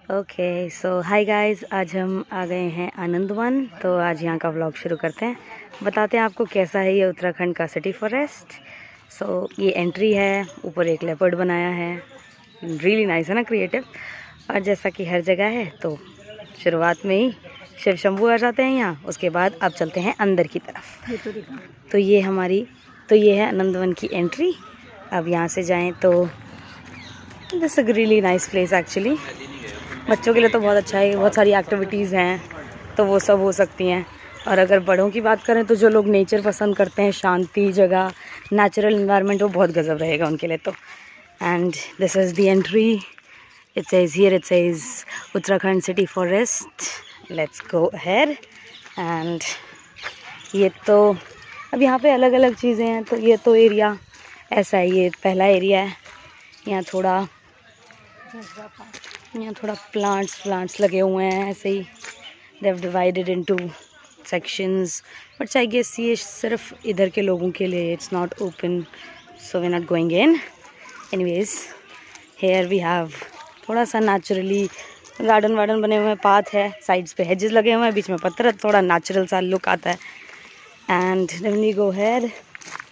Okay so hi guys, आज हम आ गए हैं आनंदवन। तो आज यहाँ का व्लॉग शुरू करते हैं। बताते हैं आपको कैसा है ये उत्तराखंड का सिटी फॉरेस्ट। सो ये एंट्री है, ऊपर एक लेपर्ड बनाया है, रियली नाइस है ना, क्रिएटिव। और जैसा कि हर जगह है तो शुरुआत में ही शिव शंभू आ जाते हैं यहाँ। उसके बाद अब चलते हैं अंदर की तरफ। तो ये है आनंदवन की एंट्री। अब यहाँ से जाएँ तो this is really nice place actually. बच्चों के लिए तो बहुत अच्छा है, बहुत सारी एक्टिविटीज़ हैं तो वो सब हो सकती हैं। और अगर बड़ों की बात करें तो जो लोग नेचर पसंद करते हैं, शांति जगह, नेचुरल इन्वायरमेंट, वो बहुत गजब रहेगा उनके लिए तो। And this is the entry. It says Uttarakhand city forest. Let's go ahead. And ये तो अब यहाँ पे अलग अलग चीज़ें हैं। तो ये तो एरिया ऐसा है, ये पहला एरिया है। यहाँ थोड़ा प्लांट्स लगे हुए हैं ऐसे ही। They have divided into sections, but I guess ये सिर्फ इधर के लोगों के लिए, it's not open, so we not going in. Anyways here we have थोड़ा सा नेचुरली गार्डन वार्डन बने हुए हैं, पाथ है, साइड्स पे हेजेस लगे हुए हैं, बीच में पत्थर, थोड़ा नेचुरल सा लुक आता है। And then we go here.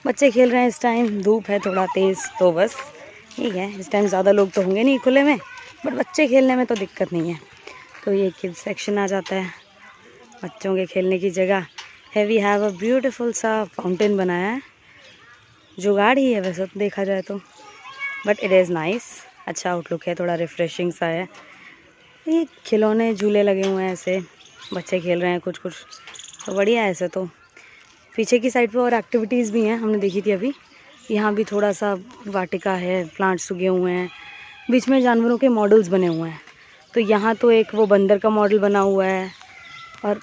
बच्चे खेल रहे हैं इस टाइम, धूप है थोड़ा तेज़ तो बस ठीक है। इस टाइम ज़्यादा लोग तो होंगे नहीं खुले में, बट बच्चे खेलने में तो दिक्कत नहीं है। तो ये किड्स सेक्शन आ जाता है, बच्चों के खेलने की जगह है। वी हैव अ ब्यूटीफुल सा फाउंटेन बनाया है, जुगाड़ ही है वैसे तो देखा जाए तो, बट इट इज़ नाइस। अच्छा आउटलुक है, थोड़ा रिफ्रेशिंग सा है। ये खिलौने झूले लगे हुए हैं ऐसे, बच्चे खेल रहे हैं कुछ तो बढ़िया है ऐसे तो। पीछे की साइड पे और एक्टिविटीज़ भी हैं, हमने देखी थी अभी। यहाँ भी थोड़ा सा वाटिका है, प्लांट्स उगे हुए हैं, बीच में जानवरों के मॉडल्स बने हुए हैं। तो यहाँ तो एक वो बंदर का मॉडल बना हुआ है, और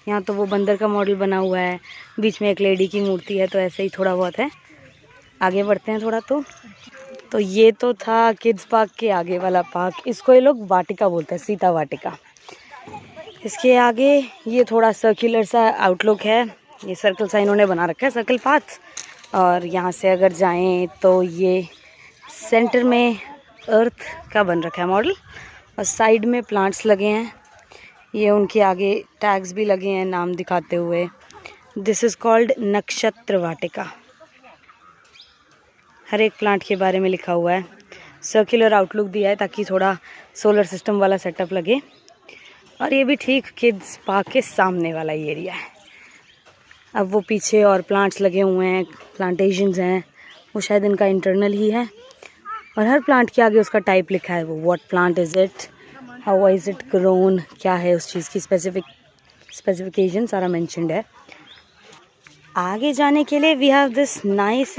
यहाँ तो वो बंदर का मॉडल बना हुआ है, बीच में एक लेडी की मूर्ति है। तो ऐसे ही थोड़ा बहुत है। आगे बढ़ते हैं थोड़ा। तो ये तो था किड्स पार्क के आगे वाला पार्क, इसको ये लोग वाटिका बोलते हैं, सीता वाटिका। इसके आगे ये थोड़ा सर्कुलर सा आउटलुक है, ये सर्कल सा इन्होंने बना रखा है, सर्कल पाथ। और यहाँ से अगर जाएं तो ये सेंटर में अर्थ का बन रखा है मॉडल, और साइड में प्लांट्स लगे हैं। ये उनके आगे टैग्स भी लगे हैं नाम दिखाते हुए। दिस इज़ कॉल्ड नक्षत्र वाटिका। हर एक प्लांट के बारे में लिखा हुआ है। सर्कुलर आउटलुक दिया है ताकि थोड़ा सोलर सिस्टम वाला सेटअप लगे। और ये भी ठीक किड्स पार्क के सामने वाला ही एरिया है। अब वो पीछे और प्लांट्स लगे हुए हैं, प्लांटेशंस हैं, वो शायद इनका इंटरनल ही है। और हर प्लांट के आगे उसका टाइप लिखा है, वो what plant is it, how is it grown, क्या है उस चीज़ की स्पेसिफिकेशन सारा मेंशन्ड है। आगे जाने के लिए we have this nice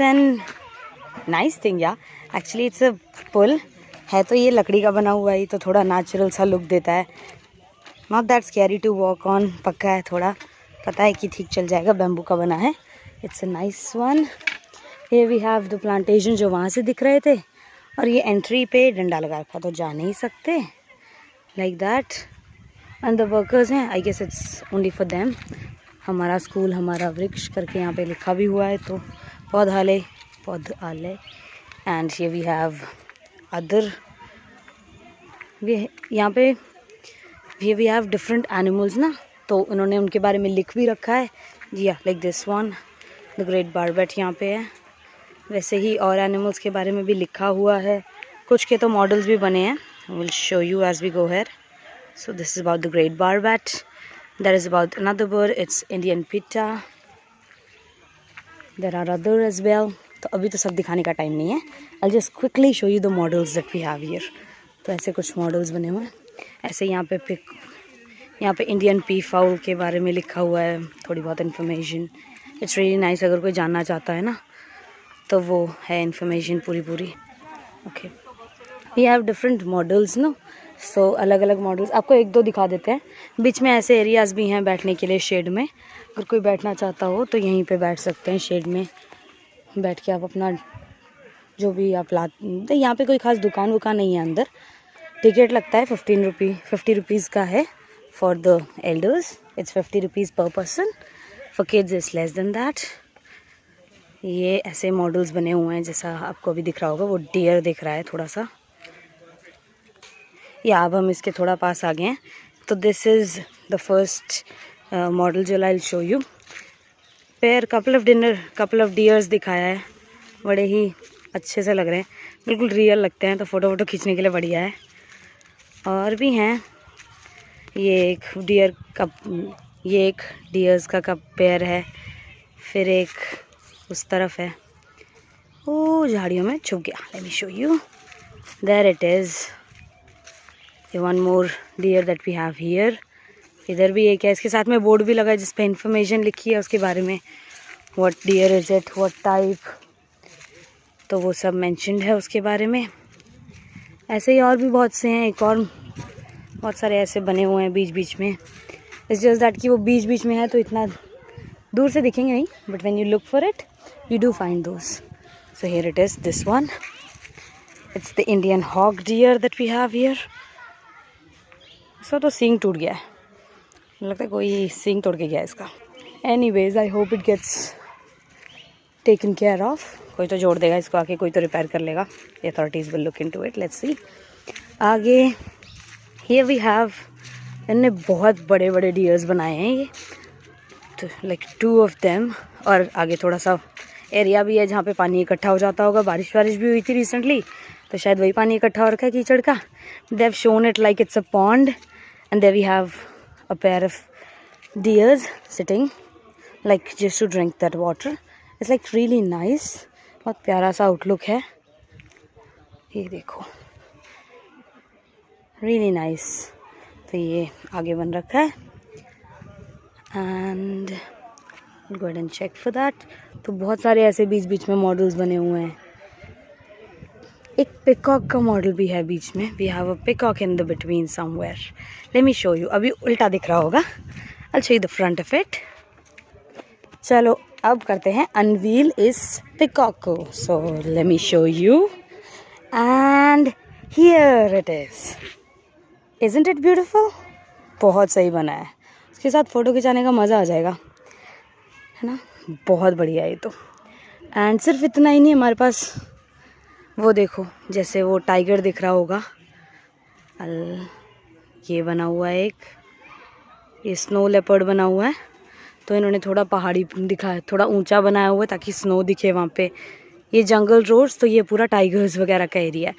thing, या एक्चुअली इट्स अ पुल है। तो ये लकड़ी का बना हुआ है, तो थोड़ा नेचुरल सा लुक देता है। Not that scary to walk on, पक्का है, थोड़ा पता है कि ठीक चल जाएगा, बैम्बू का बना है। It's a nice one. Here we have the plantation जो वहाँ से दिख रहे थे। और ये एंट्री पे डंडा लगा रखा, तो जा नहीं सकते, like that. And the workers हैं, I guess it's only for them. हमारा स्कूल हमारा वृक्ष करके यहाँ पे लिखा भी हुआ है, तो पौधालय। एंड ये वी हैव अदर, यहाँ पे वी हैव डिफरेंट एनिमल्स ना, तो उन्होंने उनके बारे में लिख भी रखा है जी, like this one, the great barbet यहाँ पे है। वैसे ही और एनिमल्स के बारे में भी लिखा हुआ है, कुछ के तो मॉडल्स भी बने हैं। Will show you as we go here. So this is about the great barbet, that is about another bird, it's Indian pitta, there are other as well. तो अभी तो सब दिखाने का टाइम नहीं है, I just quickly show you the models that we have here. तो ऐसे कुछ मॉडल्स बने हुए हैं। ऐसे यहाँ पे इंडियन पी फाउल के बारे में लिखा हुआ है, थोड़ी बहुत इन्फॉर्मेशन। इट्स रियली नाइस, अगर कोई जानना चाहता है ना तो वो है इन्फॉर्मेशन पूरी। Okay, we have different models no, so अलग अलग मॉडल्स आपको एक दो दिखा देते हैं। बीच में ऐसे एरियाज़ भी हैं बैठने के लिए, शेड में। अगर कोई बैठना चाहता हो तो यहीं पे बैठ सकते हैं, शेड में बैठ के आप अपना जो भी आप लाते। यहाँ पे कोई ख़ास दुकान वुकान नहीं है अंदर। टिकट लगता है 50 रुपीज़ का है for the elders, it's 50 rupees per person, for kids it's less than that. ये ऐसे मॉडल्स बने हुए हैं, जैसा आपको अभी दिख रहा होगा, वो डियर दिख रहा है थोड़ा सा। या अब हम इसके थोड़ा पास आ गए हैं। तो this is the first model जो I will show you. Pair couple of deers दिखाया है, बड़े ही अच्छे से लग रहे हैं, बिल्कुल रियल लगते हैं, तो फ़ोटो वोटो खींचने के लिए बढ़िया है। और भी हैं, ये एक डियर्स का कप पेयर है, फिर एक उस तरफ है, वो झाड़ियों में छुप गया। Let me show you, there it is, one more deer that we have here. इधर भी एक है, इसके साथ में बोर्ड भी लगा है जिस पे इंफॉर्मेशन लिखी है उसके बारे में, what deer is it, what type, तो वो सब मेंशन्ड है उसके बारे में। ऐसे ही और भी बहुत से हैं, एक और बहुत सारे ऐसे बने हुए हैं बीच बीच में। इट्स जस्ट दैट कि वो बीच बीच में है तो इतना दूर से दिखेंगे नहीं, but when you look for it you do find those. So here it is, this one, it's the Indian hog deer that we have here. इसका तो सींग टूट गया है, लगता है कोई सींग तोड़ के गया है इसका। Anyways I hope it gets taken care of, कोई तो जोड़ देगा इसको आके, कोई तो रिपेयर कर लेगा। Authorities will look into it, let's see. आगे हियर वी हैव, इनने बहुत बड़े बड़े डियर्स बनाए हैं ये, तो लाइक 2 ऑफ देम। और आगे थोड़ा सा एरिया भी है जहाँ पे पानी इकट्ठा हो जाता होगा, बारिश भी हुई थी रिसेंटली, तो शायद वही पानी इकट्ठा हो रखा है कीचड़ का। They have shown it like it's a pond, and there we have a pair of deers sitting like just to drink that water. It's like really nice, बहुत प्यारा सा आउटलुक है, ये देखो, really nice। तो ये आगे बन रखा है, and go ahead and check for that। तो बहुत सारे ऐसे बीच बीच में मॉडल्स बने हुए हैं। एक पिकॉक का मॉडल भी है बीच में, we have a peacock in the between somewhere. Let me show you, अभी उल्टा दिख रहा होगा, I show you the front of it. चलो अब करते हैं अनवील इस पिकॉक को, so let me show you, and here it is, isn't it beautiful, बहुत सही बना है, उसके साथ फ़ोटो खिंचाने का मज़ा आ जाएगा, है ना, बहुत बढ़िया है ये तो। एंड सिर्फ इतना ही नहीं, हमारे पास वो देखो, जैसे वो टाइगर दिख रहा होगा, ये बना हुआ है एक, ये स्नो लेपर्ड बना हुआ है, तो इन्होंने थोड़ा पहाड़ी दिखाया, थोड़ा ऊंचा बनाया हुआ है ताकि स्नो दिखे वहाँ पे। ये जंगल रोड्स, तो ये पूरा टाइगर्स वगैरह का एरिया है,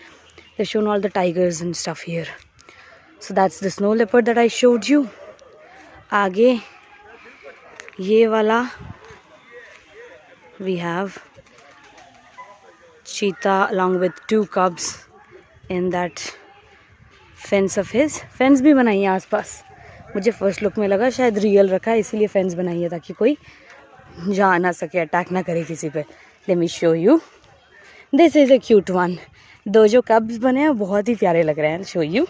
they shown all the tigers and stuff here. So that's the snow leopard that I showed you. आगे ये वाला we have cheetah along with 2 cubs in that fence of his। Fence भी बनाई है आसपास, मुझे फर्स्ट लुक में लगा शायद रियल रखा है इसीलिए फेंस बनाई है ताकि कोई जा ना सके, अटैक ना करे किसी पे। Late me show you, this is a cute one. 2 जो कब्स बने हैं बहुत ही प्यारे लग रहे हैं, show you.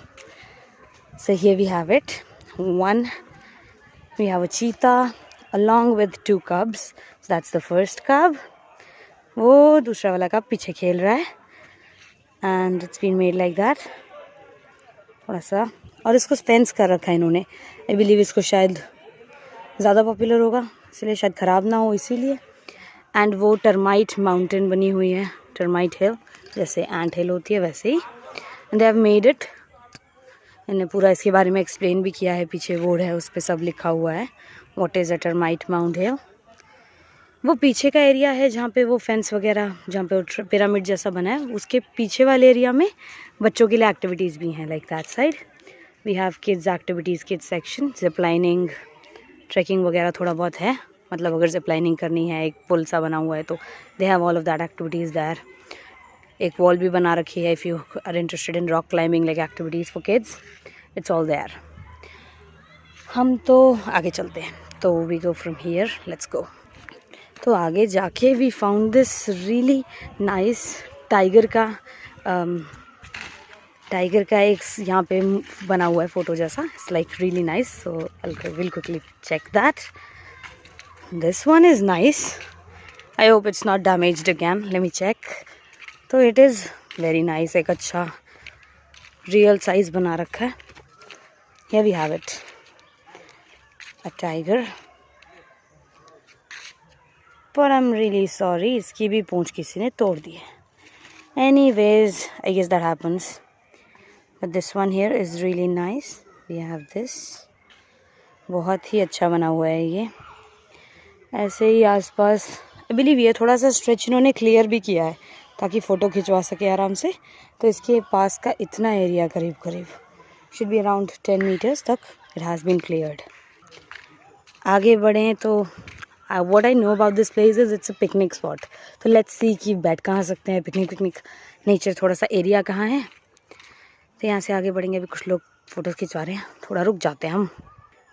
So here we have it, one we have a cheetah along with 2 cubs, so that's the first cub। वो दूसरा वाला कप पीछे खेल रहा है, and it's been made like that, थोड़ा सा, और इसको फेंस कर रखा है इन्होंने, आई बिलीव इसको शायद ज़्यादा पॉपुलर होगा इसलिए, शायद ख़राब ना हो इसीलिए। एंड वो टर्माइट माउंटेन बनी हुई है, टर्माइट हिल, जैसे एंट हिल होती है वैसे ही, and they have made it. इन्हें पूरा इसके बारे में एक्सप्लेन भी किया है, पीछे बोर्ड है उस पर सब लिखा हुआ है, what is a termite mount hill. वो पीछे का एरिया है जहाँ पे वो फेंस वगैरह, जहाँ पे वो पिरामिड जैसा बना है, उसके पीछे वाले एरिया में बच्चों के लिए एक्टिविटीज़ भी हैं, like that side we have kids activities, kids section, zip lining, trekking वगैरह थोड़ा बहुत है, मतलब अगर जिप लाइनिंग करनी है, एक पुल सा बना हुआ है तो they have all of that activities there. एक वॉल भी बना रखी है, if you are interested in rock climbing like activities for kids, it's all there. हम तो आगे चलते हैं, तो we go from here, let's go. तो आगे जाके we found this really nice tiger का एक यहाँ पे बना हुआ है फ़ोटो जैसा, it's like really nice, so I will quickly check that. This one is nice, I hope it's not damaged again, let me check. तो इट इज़ वेरी नाइस, एक अच्छा रियल साइज़ बना रखा है। Here we have it, a tiger, पर I am really sorry, इसकी भी पूंछ किसी ने तोड़ दी है। Anyways I guess that happens, but this one here is really nice. We have this, बहुत ही अच्छा बना हुआ है ये। ऐसे ही आसपास आई बिलीव ये थोड़ा सा स्ट्रेच इन्होंने क्लियर भी किया है ताकि फ़ोटो खिंचवा सके आराम से। तो इसके पास का इतना एरिया करीब करीब शुड बी अराउंड 10 मीटर्स तक इट हैज़ बीन क्लियर्ड। आगे बढ़ें तो what I know about this place is it's a picnic spot. तो लेट्स सी कि बैठ कहाँ सकते हैं, पिकनिक नेचर थोड़ा सा एरिया कहाँ है। तो यहाँ से आगे बढ़ेंगे। अभी कुछ लोग फ़ोटोज़ खिंचवा रहे हैं, थोड़ा रुक जाते हैं हम।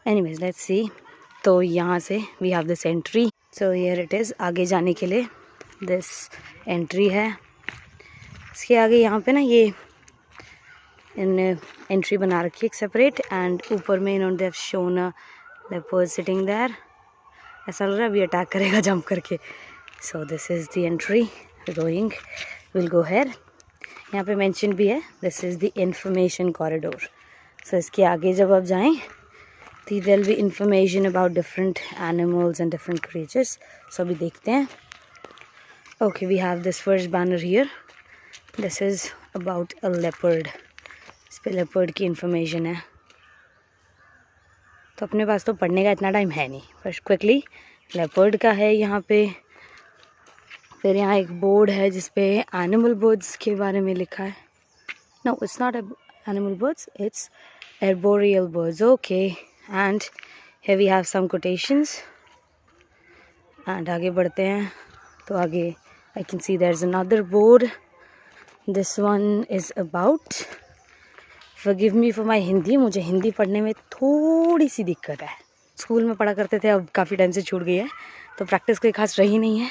Anyways let's see. तो यहाँ से we have this entry. So here it is. आगे जाने के लिए दिस एंट्री है। इसके आगे यहाँ पे ना ये इन एंट्री बना रखी है एक सेपरेट, एंड ऊपर में इन्होंने they've shown a leopard sitting there. ऐसा लग रहा है अभी अटैक करेगा जंप करके। So this is the entry going, will go here. यहाँ पे मेंशन भी है this is the information corridor. So इसके आगे जब आप जाएं तो there will be information about different animals and different creatures. So अभी देखते हैं। Okay, we have this first banner here. This is about a leopard. इस पे लेपर्ड की इंफॉर्मेशन है। तो अपने पास तो पढ़ने का इतना टाइम है नहीं, फर्स्ट क्विकली लेपर्ड का है यहाँ पे। फिर यहाँ एक बोर्ड है जिस पे एनिमल बर्ड्स के बारे में लिखा है। No it's not animal birds, it's arboreal birds. Okay, and here we have some quotations. And आगे बढ़ते हैं तो आगे I can see there is another board. This one is about, forgive me for my Hindi, मुझे हिंदी पढ़ने में थोड़ी सी दिक्कत है। स्कूल में पढ़ा करते थे, अब काफ़ी टाइम से छूट गई है तो प्रैक्टिस कोई खास रही नहीं है।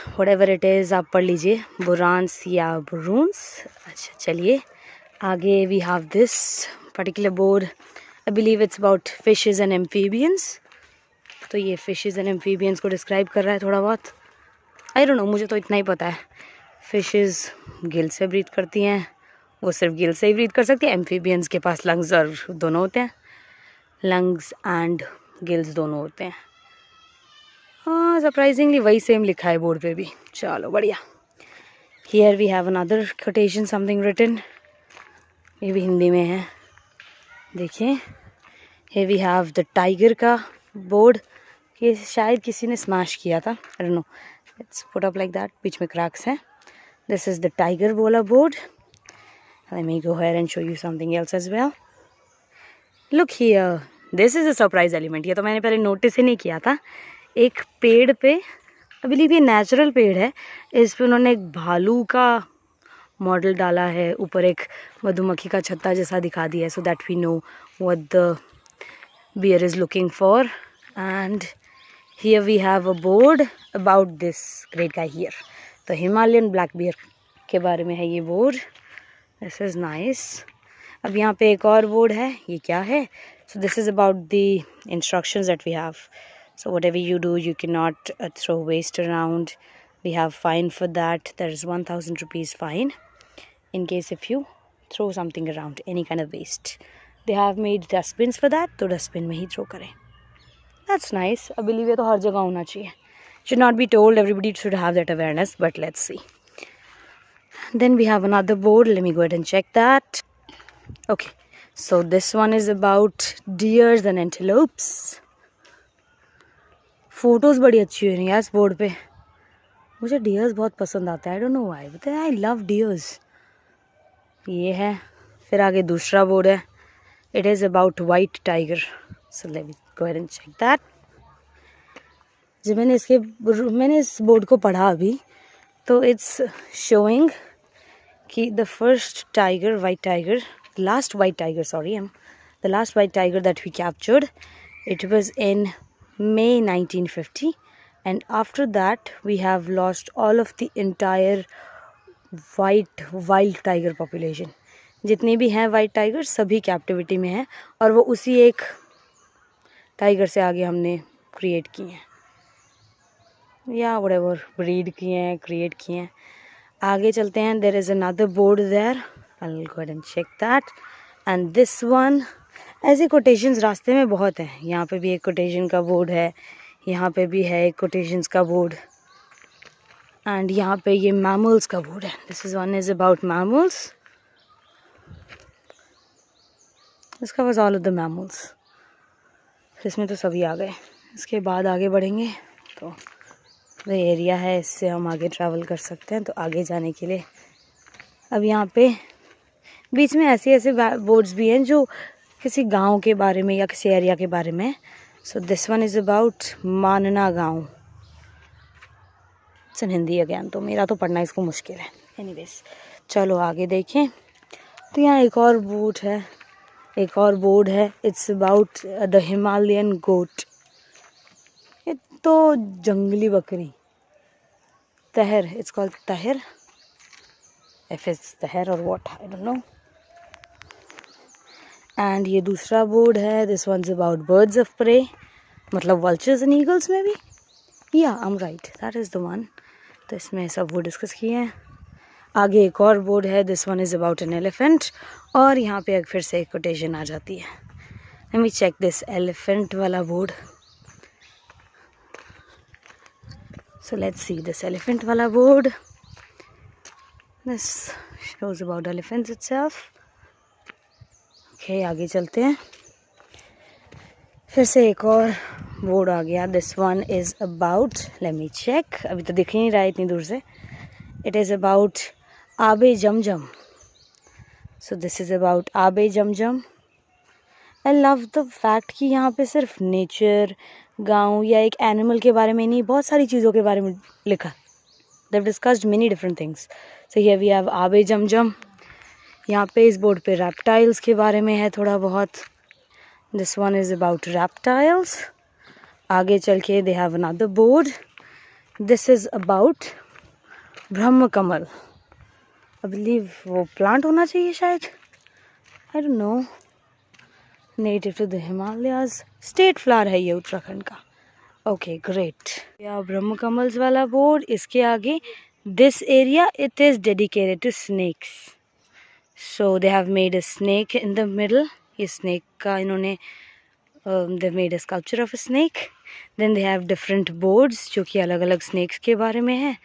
व्हाटएवर इट इज़ आप पढ़ लीजिए, बुरांस या बुरून्स। अच्छा चलिए आगे we have this particular board. I believe it's about fishes and amphibians. तो ये फिशेज़ एंड एम्फीबियंस को डिस्क्राइब कर रहा है थोड़ा बहुत। आई डोंट नो, मुझे तो इतना ही पता है। फिशेज़ गिल से ब्रीथ करती हैं, वो सिर्फ गिल से ही ब्रीथ कर सकती है। एम्फीबियंस के पास लंग्स और दोनों होते हैं, लंग्स एंड गिल्स दोनों होते हैं। हाँ, सरप्राइजिंगली वही सेम लिखा है बोर्ड पे भी। चलो बढ़िया। Here we have another quotation, something written, ये भी हिंदी में है। देखिए here we have the tiger का बोर्ड। ये शायद किसी ने स्मैश किया था, I don't know, it's put up like that, बीच में क्रैक्स हैं। दिस इज़ द टाइगर वाला board. Let me go ahead and show you something else as well. Look here, this is a surprise element. ये तो मैंने पहले notice ही नहीं किया था। एक पेड़ पे, आई बिलीव ये नेचुरल पेड़ है, इस पे उन्होंने एक भालू का मॉडल डाला है। ऊपर एक मधुमक्खी का छत्ता जैसा दिखा दिया है, so that we know what the bear is looking for. And here we have a board about this great guy here. तो हिमालयन ब्लैक बियर के बारे में है ये बोर्ड। This is nice. अब यहाँ पे एक और बोर्ड है, ये क्या है? So this is about the instructions that we have. So whatever you do, you can not throw waste around. We have fine for that, there is 1000 rupees fine in case if you throw something around, any kind of waste. They have made dustbins for that, तो dustbin में ही throw करें। That's nice. I believe ये तो हर जगह होना चाहिए। Should not be told, everybody should have that awareness, but let's see. Then we have another board. Let me go ahead and check that. Okay, so this one is about deers and antelopes. Photos बड़ी अच्छी हो रही हैं इस board पे। मुझे dears बहुत पसंद आता है, I don't know why, but I love deers. ये है। फिर आगे दूसरा बोर्ड है, it is about white tiger. So let me go ahead and check that. जब मैंने इस बोर्ड को पढ़ा अभी, तो इट्स शोइंग कि the first tiger, white tiger, the last white tiger that we captured, it was in May 1950, and after that we have lost all of the entire white wild tiger population. जितने भी हैं white tiger सभी captivity में हैं, और वो उसी एक टाइगर से आगे हमने क्रिएट किए हैं, या व्हाटएवर ब्रीड किए हैं, क्रिएट किए हैं। आगे चलते हैं। There is another board there, I will go ahead and check that. And this one, ऐसे कोटेशंस रास्ते में बहुत हैं। यहाँ पे भी एक कोटेशन का बोर्ड है, यहाँ पे भी है एक कोटेशंस का बोर्ड, एंड यहाँ पे ये मैमल्स का बोर्ड है। This is one is about mammals. इसका was all of the mammals. इसमें तो सभी आ गए। इसके बाद आगे बढ़ेंगे तो ये एरिया है, इससे हम आगे ट्रैवल कर सकते हैं। तो आगे जाने के लिए अब यहाँ पे बीच में ऐसे ऐसे बोर्ड्स भी हैं जो किसी गांव के बारे में या किसी एरिया के बारे में। So this one is about मानना गांव। इट्स इन हिंदी अगेन, तो मेरा तो पढ़ना इसको मुश्किल है। एनीवेज चलो आगे देखें। तो यहाँ एक और बोर्ड है, इट्स अबाउट द हिमालयन गोट। ये तो जंगली बकरी, तहर, इट्स कॉल्ड तहर, if it's तहर और what I don't know। And ये दूसरा बोर्ड है, this one is about birds of prey, मतलब वल्चर्स एंड ईगल्स में भी, yeah I am right, that is the one. तो इसमें सब वो डिस्कस किए हैं। आगे एक और बोर्ड है, this one is about an elephant, और यहाँ पे फिर से एक कोटेशन आ जाती है। Let me check this elephant वाला board. So let's see this elephant वाला board. This shows about elephants itself. Okay आगे चलते हैं। फिर से एक और बोर्ड आ गया, this one is about, let me check, अभी तो दिख ही नहीं रहा है इतनी दूर से। It is about Abe Zamzam. So this is about Abe Zamzam. I love the fact कि यहाँ पे सिर्फ नेचर, गांव या एक एनिमल के बारे में नहीं, बहुत सारी चीज़ों के बारे में लिखा। They've discussed many different things. So here we have आबे जमजम। यहाँ पे इस बोर्ड पे रेप्टाइल्स के बारे में है थोड़ा बहुत। This one is about reptiles. आगे चल के they have another board, this is about Brahma Kamal. I believe वो प्लांट होना चाहिए शायद, I don't know. Native to the Himalayas, state flower है ये उत्तराखंड का। Okay great. Yeah Brahma Kamals वाला बोर्ड। इसके आगे this area it is dedicated to snakes. So they have made a snake in the middle. ये स्नेक का इन्होंने दे made a sculpture of a snake. Then they have different boards जो कि अलग अलग स्नेक्स के बारे में है।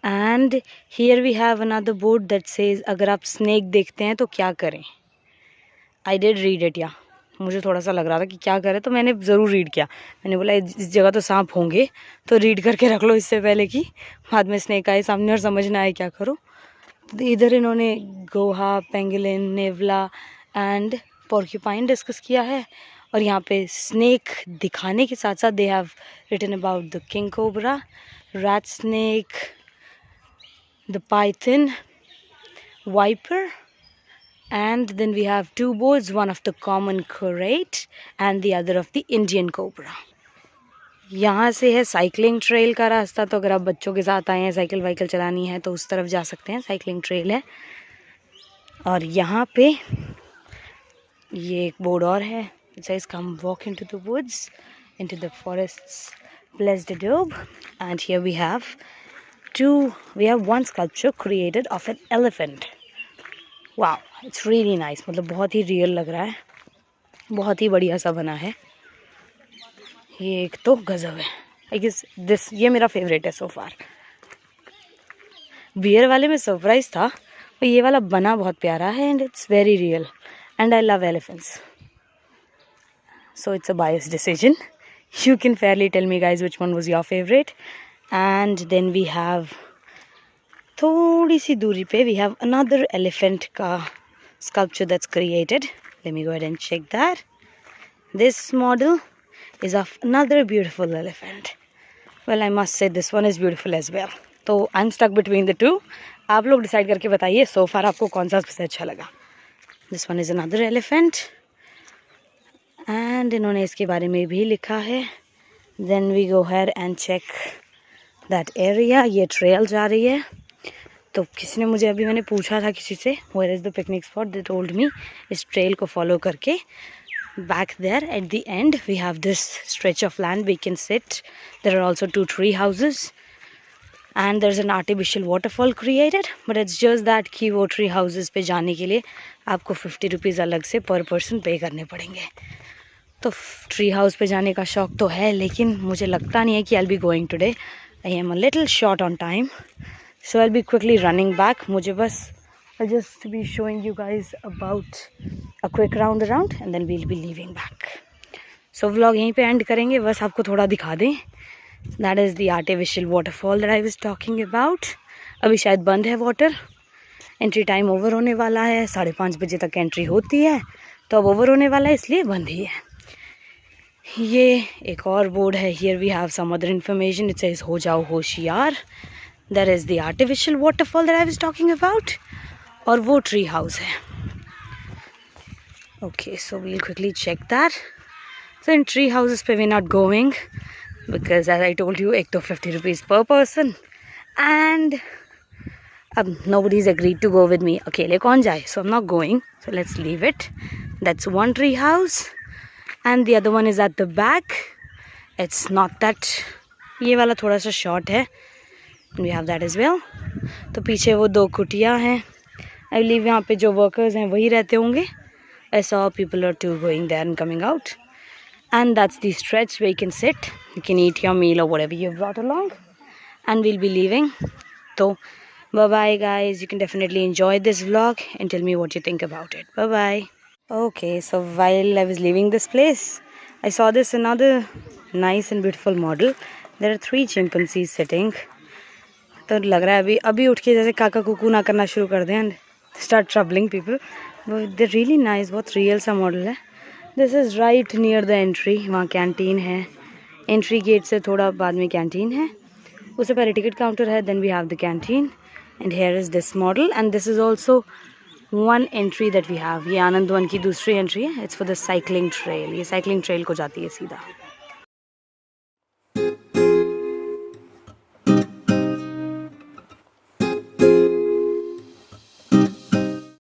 And here we have another board that says अगर आप स्नेक देखते हैं तो क्या करें। आई डिड रीड इट, या मुझे थोड़ा सा लग रहा था कि क्या करें, तो मैंने ज़रूर रीड किया। मैंने बोला इस जगह तो सांप होंगे, तो रीड करके रख लो इससे पहले कि बाद में स्नेक आए सामने और समझ ना आए क्या करो। तो इधर इन्होंने गोहा, पेंगुलिन, नेवला एंड पोर्क्यूपाइन डिस्कस किया है। और यहाँ पे स्नेक दिखाने के साथ साथ they have written about the king cobra, rat snake, the python, viper, and then we have two boards, one of the common krait and the other of the Indian cobra. यहाँ से है cycling trail का रास्ता, तो अगर आप बच्चों के साथ आए हैं, साइकिल वाइकिल चलानी है तो उस तरफ जा सकते हैं, साइकिलिंग ट्रेल है। और यहाँ पे ये एक बोर्ड और है, it says come walk into the woods, into the forests blessed adobe, and here we have one sculpture created of an elephant. वाह इट्स रियली नाइस, मतलब बहुत ही रियल लग रहा है, बहुत ही बढ़िया सा बना है। ये एक तो गजब है। आई गेस ये मेरा फेवरेट है सो फार। बियर वाले में सरप्राइज था, पर ये वाला बना बहुत प्यारा है and it's very real and I love elephants, so it's a bias decision. You can fairly tell me guys which one was your favourite. And then we have थोड़ी सी दूरी पे वी हैव अनदर एलिफेंट का sculpture that's created. Let me go ahead and check that. This model is of another beautiful elephant. Well, I must say this one is beautiful as well. तो I'm stuck between the two. आप लोग decide करके बताइए so far आपको कौन सा सबसे अच्छा लगा। This one is another elephant. And इन्होंने इसके बारे में भी लिखा है। Then we go ahead and check that area. ये ट्रेल जा रही है। तो किसी ने मुझे अभी, मैंने पूछा था किसी से where is the picnic spot, they told me इस ट्रेल को फॉलो करके back there at the end we have this stretch of land we can sit. There are also 2 tree houses and there is an artificial waterfall created, but it's just that कि वो tree houses पे जाने के लिए आपको 50 rupees अलग से पर पर्सन पे करने पड़ेंगे। तो ट्री हाउस पे जाने का शौक़ तो है, लेकिन मुझे लगता नहीं है कि I will be going today. I am a little short on time, so I will be quickly running back. मुझे बस I'll just be showing you guys about a quick round around and then we'll be leaving back. So vlog यहीं पे end करेंगे, बस आपको थोड़ा दिखा दें. That is the artificial waterfall that I was talking about. अभी शायद बंद है वाटर, एंट्री टाइम ओवर होने वाला है, 5:30 बजे तक एंट्री होती है, तो अब ओवर होने वाला है इसलिए बंद ही है. ये एक और बोर्ड है. Here we have some other information. It says हो जाओ होशियार. That is the artificial waterfall that I was talking about. और वो ट्री हाउस है. Okay, so we'll quickly check that. So in tree houses पे we not going because as I told you, एक तो 50 rupees per person and अब nobody is agreed to go with me. अकेले कौन जाए? So I'm not going. So let's leave it. That's one tree house. And the other one is at the back. It's not that. ये वाला थोड़ा सा short है. We have that as well. तो पीछे वो 2 कुटिया हैं. I believe यहाँ पे जो workers हैं वही रहते होंगे. I saw people or 2 going there and coming out. And that's the stretch where you can sit. You can eat your meal or whatever you've brought along. And we'll be leaving. So bye bye guys. You can definitely enjoy this vlog and tell me what you think about it. Bye bye. Okay, so while I was leaving this place, I saw this another nice and beautiful model. There are 3 chimpanzees sitting. तो लग रहा है अभी उठ के जैसे काका कुकू ना करना शुरू कर दें and start troubling people. But they're really nice. बहुत real सा model है. This is right near the entry. वहाँ कैंटीन है. एंट्री गेट से थोड़ा बाद में कैंटीन है. उससे पहले टिकट काउंटर है. Then we have the canteen. And here is this model. And this is also one entry that we have. ये आनंद वन की दूसरी entry है. It's for the cycling trail. ये cycling trail को जाती है सीधा.